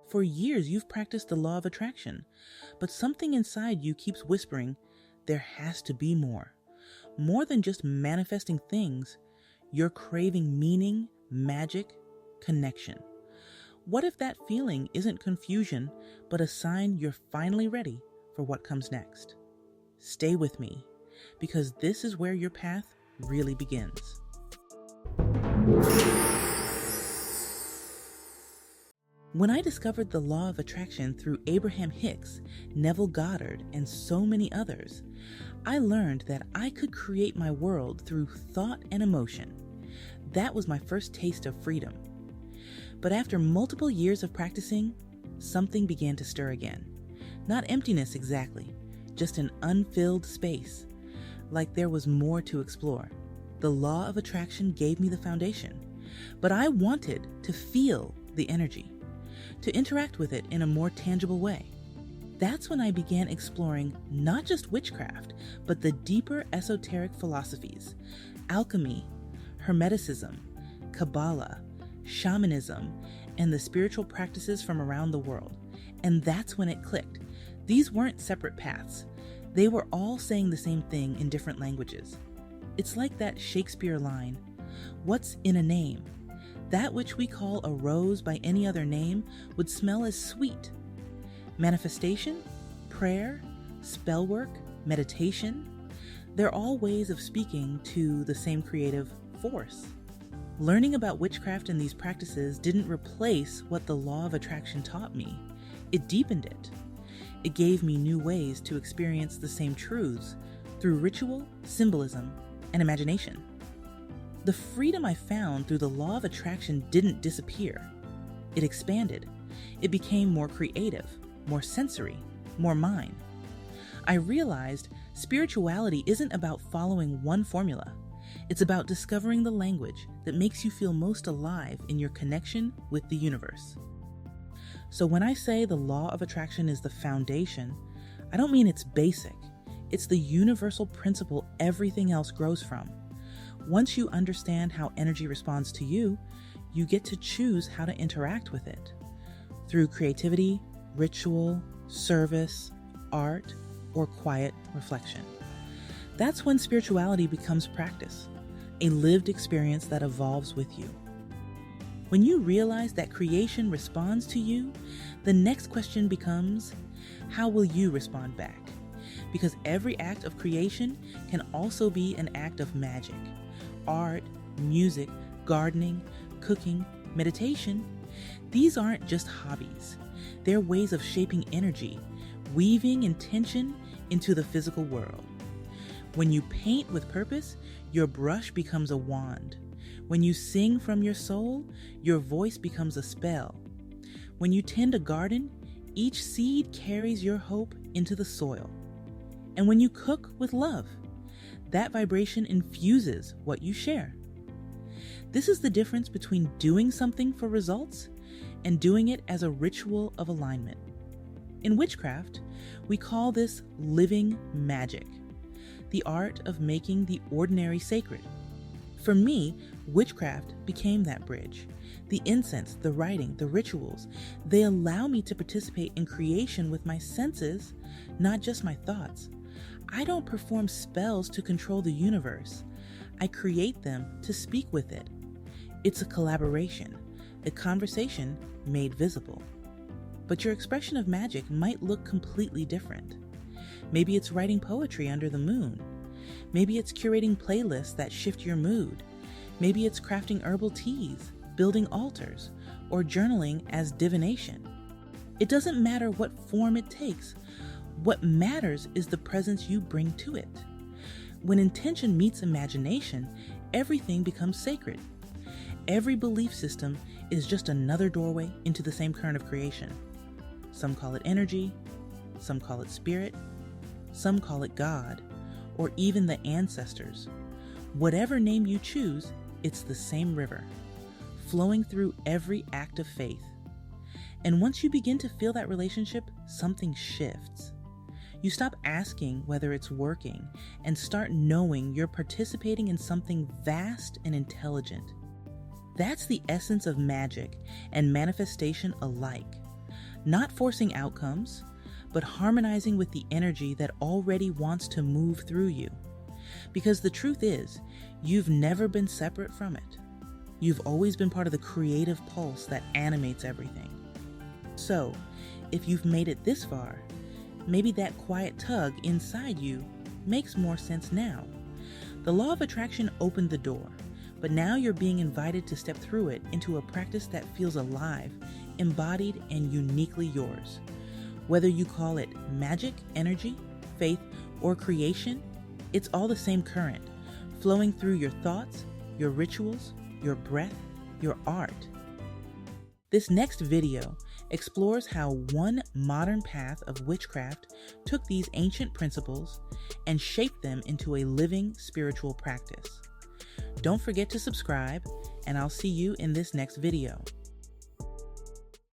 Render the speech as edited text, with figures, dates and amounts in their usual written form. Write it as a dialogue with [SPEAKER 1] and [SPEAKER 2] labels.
[SPEAKER 1] For years, you've practiced the law of attraction, but something inside you keeps whispering, there has to be more. More than just manifesting things, you're craving meaning, magic, connection. What if that feeling isn't confusion, but a sign you're finally ready for what comes next? Stay with me, because this is where your path really begins. When I discovered the law of attraction through Abraham Hicks, Neville Goddard, and so many others, I learned that I could create my world through thought and emotion. That was my first taste of freedom. But after multiple years of practicing, something began to stir again. Not emptiness exactly, just an unfilled space, like there was more to explore. The law of attraction gave me the foundation, but I wanted to feel the energy, to interact with it in a more tangible way. That's when I began exploring not just witchcraft, but the deeper esoteric philosophies, alchemy, Hermeticism, Kabbalah, shamanism, and the spiritual practices from around the world. And that's when it clicked. These weren't separate paths. They were all saying the same thing in different languages. It's like that Shakespeare line, "What's in a name? That which we call a rose by any other name would smell as sweet." Manifestation, prayer, spell work, meditation, they're all ways of speaking to the same creative force. Learning about witchcraft and these practices didn't replace what the law of attraction taught me. It deepened it. It gave me new ways to experience the same truths through ritual, symbolism, and imagination. The freedom I found through the law of attraction didn't disappear. It expanded. It became more creative, more sensory, more mine. I realized spirituality isn't about following one formula. It's about discovering the language that makes you feel most alive in your connection with the universe. So when I say the law of attraction is the foundation, I don't mean it's basic. It's the universal principle everything else grows from. Once you understand how energy responds to you, you get to choose how to interact with it. Through creativity, ritual, service, art, or quiet reflection. That's when spirituality becomes practice, a lived experience that evolves with you. When you realize that creation responds to you, the next question becomes, how will you respond back? Because every act of creation can also be an act of magic. Art, music, gardening, cooking, meditation, these aren't just hobbies. They're ways of shaping energy, weaving intention into the physical world. When you paint with purpose, your brush becomes a wand. When you sing from your soul, your voice becomes a spell. When you tend a garden, each seed carries your hope into the soil. And when you cook with love, that vibration infuses what you share. This is the difference between doing something for results and doing it as a ritual of alignment. In witchcraft, we call this living magic, the art of making the ordinary sacred. For me, witchcraft became that bridge. The incense, the writing, the rituals, they allow me to participate in creation with my senses, not just my thoughts. I don't perform spells to control the universe. I create them to speak with it. It's a collaboration, a conversation made visible. But your expression of magic might look completely different. Maybe it's writing poetry under the moon. Maybe it's curating playlists that shift your mood. Maybe it's crafting herbal teas, building altars, or journaling as divination. It doesn't matter what form it takes. What matters is the presence you bring to it. When intention meets imagination, everything becomes sacred. Every belief system is just another doorway into the same current of creation. Some call it energy, some call it spirit, some call it God, or even the ancestors. Whatever name you choose, it's the same river, flowing through every act of faith. And once you begin to feel that relationship, something shifts. You stop asking whether it's working and start knowing you're participating in something vast and intelligent. That's the essence of magic and manifestation alike. Not forcing outcomes, but harmonizing with the energy that already wants to move through you. Because the truth is, you've never been separate from it. You've always been part of the creative pulse that animates everything. So, if you've made it this far, maybe that quiet tug inside you makes more sense now. The law of attraction opened the door, but now you're being invited to step through it into a practice that feels alive, embodied, and uniquely yours. Whether you call it magic, energy, faith, or creation, it's all the same current, flowing through your thoughts, your rituals, your breath, your art. This next video explores how one modern path of witchcraft took these ancient principles and shaped them into a living spiritual practice. Don't forget to subscribe, and I'll see you in this next video.